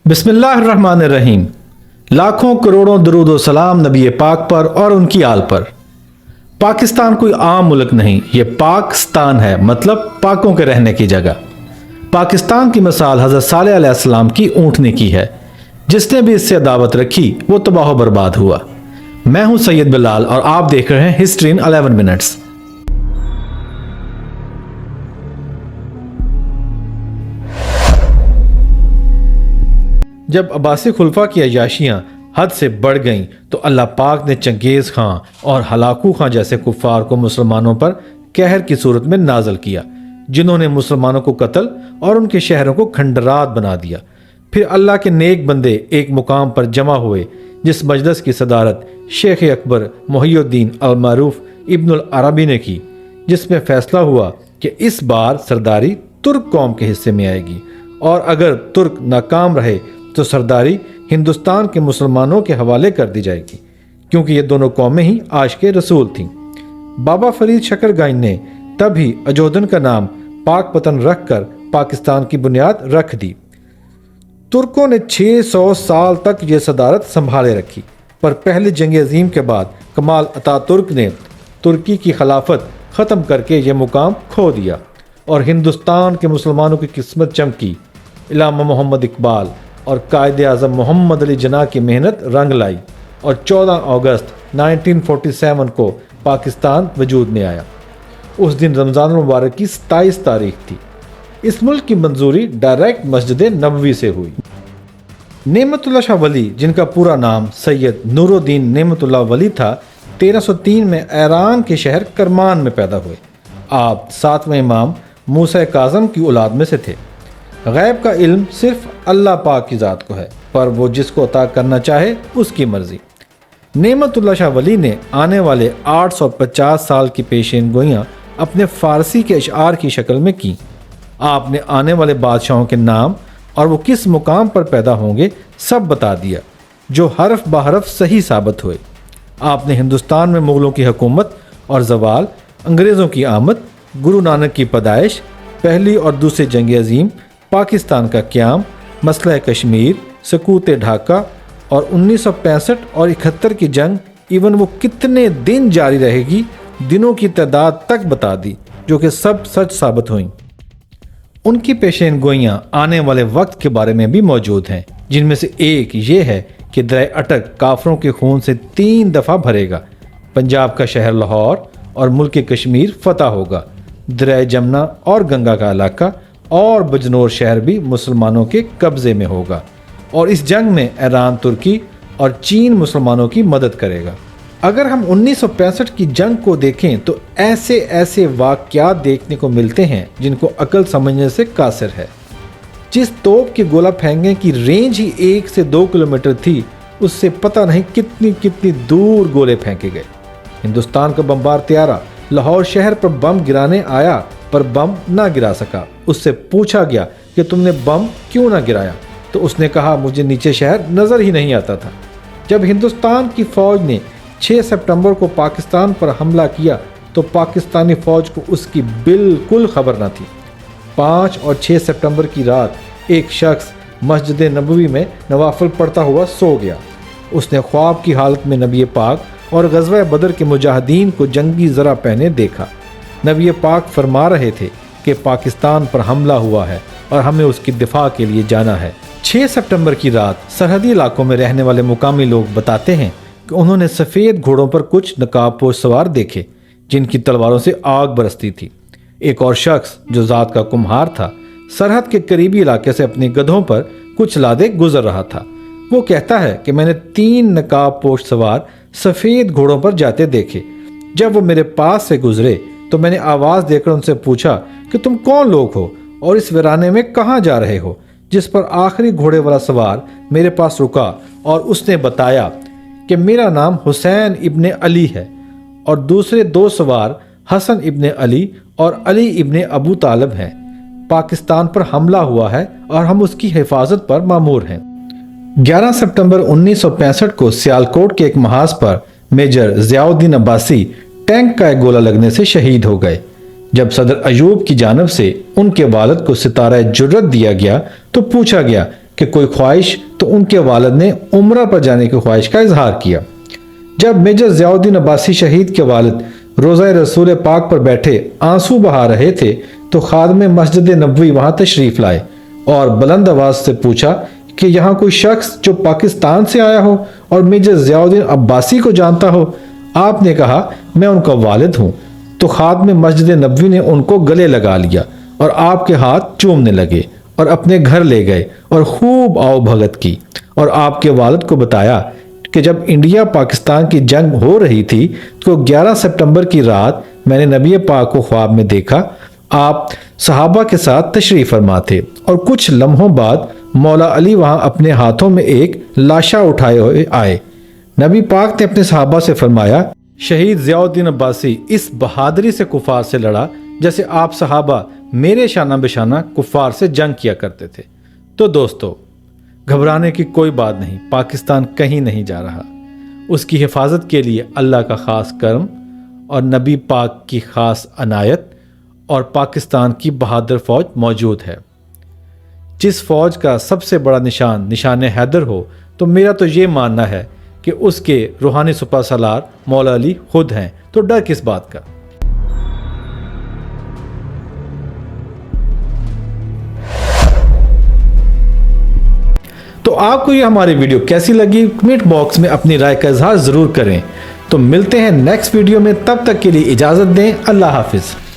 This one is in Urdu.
بسم اللہ الرحمن الرحیم۔ لاکھوں کروڑوں درود و سلام نبی پاک پر اور ان کی آل پر۔ پاکستان کوئی عام ملک نہیں، یہ پاکستان ہے، مطلب پاکوں کے رہنے کی جگہ۔ پاکستان کی مثال حضرت صالح علیہ السلام کی اونٹنی کی ہے، جس نے بھی اس سے عداوت رکھی وہ تباہ و برباد ہوا۔ میں ہوں سید بلال اور آپ دیکھ رہے ہیں ہسٹری ان 11 منٹس۔ جب عباسی خلفاء کی عیاشیاں حد سے بڑھ گئیں تو اللہ پاک نے چنگیز خان اور ہلاکو خان جیسے کفار کو مسلمانوں پر قہر کی صورت میں نازل کیا، جنہوں نے مسلمانوں کو قتل اور ان کے شہروں کو کھنڈرات بنا دیا۔ پھر اللہ کے نیک بندے ایک مقام پر جمع ہوئے، جس مجلس کی صدارت شیخ اکبر محی الدین المعروف ابن العربی نے کی، جس میں فیصلہ ہوا کہ اس بار سرداری ترک قوم کے حصے میں آئے گی، اور اگر ترک ناکام رہے تو سرداری ہندوستان کے مسلمانوں کے حوالے کر دی جائے گی، کیونکہ یہ دونوں قومیں ہی عاشق رسول تھیں۔ بابا فرید شکرگائن نے تب ہی اجودن کا نام پاک پتن رکھ کر پاکستان کی بنیاد رکھ دی۔ ترکوں نے 600 سال تک یہ صدارت سنبھالے رکھی، پر پہلی جنگ عظیم کے بعد کمال اتا ترک نے ترکی کی خلافت ختم کر کے یہ مقام کھو دیا، اور ہندوستان کے مسلمانوں کی قسمت چمکی۔ علامہ محمد اقبال اور قائد اعظم محمد علی جناح کی محنت رنگ لائی، اور 14 اگست 1947 کو پاکستان وجود میں آیا۔ اس دن رمضان المبارک کی 27 تاریخ تھی۔ اس ملک کی منظوری ڈائریکٹ مسجد نبوی سے ہوئی۔ نعمت اللہ شاہ ولی، جن کا پورا نام سید نور الدین نعمت اللہ ولی تھا، 1303 میں ایران کے شہر کرمان میں پیدا ہوئے۔ آپ 7ویں امام موسیٰ کاظم کی اولاد میں سے تھے۔ غیب کا علم صرف اللہ پاک کی ذات کو ہے، پر وہ جس کو عطا کرنا چاہے اس کی مرضی۔ نعمت اللہ شاہ ولی نے آنے والے 850 سال کی پیشین گوئیاں اپنے فارسی کے اشعار کی شکل میں کی۔ آپ نے آنے والے بادشاہوں کے نام اور وہ کس مقام پر پیدا ہوں گے سب بتا دیا، جو حرف بحرف صحیح ثابت ہوئے۔ آپ نے ہندوستان میں مغلوں کی حکومت اور زوال، انگریزوں کی آمد، گرو نانک کی پیدائش، پہلی اور دوسری جنگ عظیم، پاکستان کا قیام، مسئلہ کشمیر، سقوط ڈھاکہ اور 1965 اور 71 کی جنگ، ایون وہ کتنے دن جاری رہے گی، دنوں کی تعداد تک بتا دی، جو کہ سب سچ ثابت ہوئیں۔ ان کی پیشین گوئیاں آنے والے وقت کے بارے میں بھی موجود ہیں، جن میں سے ایک یہ ہے کہ دریا اٹک کافروں کے خون سے 3 دفعہ بھرے گا، پنجاب کا شہر لاہور اور ملک کشمیر فتح ہوگا، دریا جمنا اور گنگا کا علاقہ اور بجنور شہر بھی مسلمانوں کے قبضے میں ہوگا، اور اس جنگ میں ایران ترکی اور چین مسلمانوں کی مدد کرے گا۔ اگر ہم 1965 کی جنگ کو دیکھیں تو ایسے واقعات دیکھنے کو ملتے ہیں جن کو عقل سمجھنے سے قاصر ہے۔ جس توپ کے گولہ پھینکنے کی رینج ہی 1 سے 2 کلومیٹر تھی، اس سے پتہ نہیں کتنی دور گولے پھینکے گئے۔ ہندوستان کا بمبار طیارہ لاہور شہر پر بم گرانے آیا، پر بم نہ گرا سکا۔ اس سے پوچھا گیا کہ تم نے بم کیوں نہ گرایا، تو اس نے کہا مجھے نیچے شہر نظر ہی نہیں آتا تھا۔ جب ہندوستان کی فوج نے 6 سپٹمبر کو پاکستان پر حملہ کیا تو پاکستانی فوج کو اس کی بالکل خبر نہ تھی۔ 5 اور 6 سپٹمبر کی رات ایک شخص مسجد نبوی میں نوافل پڑھتا ہوا سو گیا۔ اس نے خواب کی حالت میں نبی پاک اور غزوہ بدر کے مجاہدین کو جنگی زرہ پہنے دیکھا۔ نبی پاک فرما رہے تھے کہ پاکستان پر حملہ ہوا ہے اور ہمیں اس کی دفاع کے لیے جانا ہے۔ 6 سپٹمبر کی رات سرحدی علاقوں میں رہنے والے مقامی لوگ بتاتے ہیں کہ انہوں نے سفید گھوڑوں پر کچھ نقاب پوش سوار دیکھے، جن کی تلواروں سے آگ برستی تھی۔ ایک اور شخص جو ذات کا کمہار تھا، سرحد کے قریبی علاقے سے اپنے گدھوں پر کچھ لادے گزر رہا تھا۔ وہ کہتا ہے کہ میں نے 3 نقاب پوش سوار سفید گھوڑوں پر جاتے دیکھے۔ جب وہ میرے پاس سے گزرے تو میں نے آواز دے کر ان سے پوچھا کہ تم کون لوگ ہو اور اس ویرانے میں کہاں جا رہے ہو، جس پر آخری گھوڑے والا سوار میرے پاس رکا اور اس نے بتایا کہ میرا نام حسین ابن علی ہے، اور دوسرے 2 سوار حسن ابن علی اور علی ابن ابو طالب ہیں۔ پاکستان پر حملہ ہوا ہے اور ہم اس کی حفاظت پر مامور ہیں۔ 11 سپٹمبر 1965 کو سیالکوٹ کے ایک محاذ پر میجر ضیاء الدین عباسی ٹینک کا ایک گولہ لگنے سے شہید ہو گئے۔ جب صدر ایوب کی جانب سے ان کے والد کو ستارہ جرت دیا گیا تو پوچھا گیا کہ کوئی خواہش تو ان کے والد نے عمرہ پر جانے کی خواہش کا اظہار کیا۔ جب میجر ضیاء الدین عباسی شہید کے والد روضہ رسول پاک پر بیٹھے آنسو بہا رہے تھے تو خادم مسجد نبوی وہاں تشریف لائے اور بلند آواز سے پوچھا کہ یہاں کوئی شخص جو پاکستان سے آیا ہو اور میجر ضیاء الدین عباسی کو جانتا ہو؟ آپ نے کہا میں ان کا والد ہوں۔ تو خادم مسجد نبوی نے ان کو گلے لگا لیا اور آپ کے ہاتھ چومنے لگے اور اپنے گھر لے گئے اور خوب آؤ بھگت کی، اور آپ کے والد کو بتایا کہ جب انڈیا پاکستان کی جنگ ہو رہی تھی تو 11 سپٹمبر کی رات میں نے نبی پاک کو خواب میں دیکھا، آپ صحابہ کے ساتھ تشریف فرما تھے اور کچھ لمحوں بعد مولا علی وہاں اپنے ہاتھوں میں ایک لاشا اٹھائے ہوئے آئے۔ نبی پاک نے اپنے صحابہ سے فرمایا شہید ضیاء الدین عباسی اس بہادری سے کفار سے لڑا جیسے آپ صحابہ میرے شانہ بشانہ کفار سے جنگ کیا کرتے تھے۔ تو دوستو، گھبرانے کی کوئی بات نہیں، پاکستان کہیں نہیں جا رہا۔ اس کی حفاظت کے لیے اللہ کا خاص کرم اور نبی پاک کی خاص عنایت اور پاکستان کی بہادر فوج موجود ہے۔ جس فوج کا سب سے بڑا نشان حیدر ہو تو میرا تو یہ ماننا ہے کہ اس کے روحانی سپہ سالار مولا علی خود ہیں، تو ڈر کس بات کا۔ تو آپ کو یہ ہماری ویڈیو کیسی لگی کمنٹ باکس میں اپنی رائے کا اظہار ضرور کریں۔ تو ملتے ہیں نیکسٹ ویڈیو میں، تب تک کے لیے اجازت دیں، اللہ حافظ۔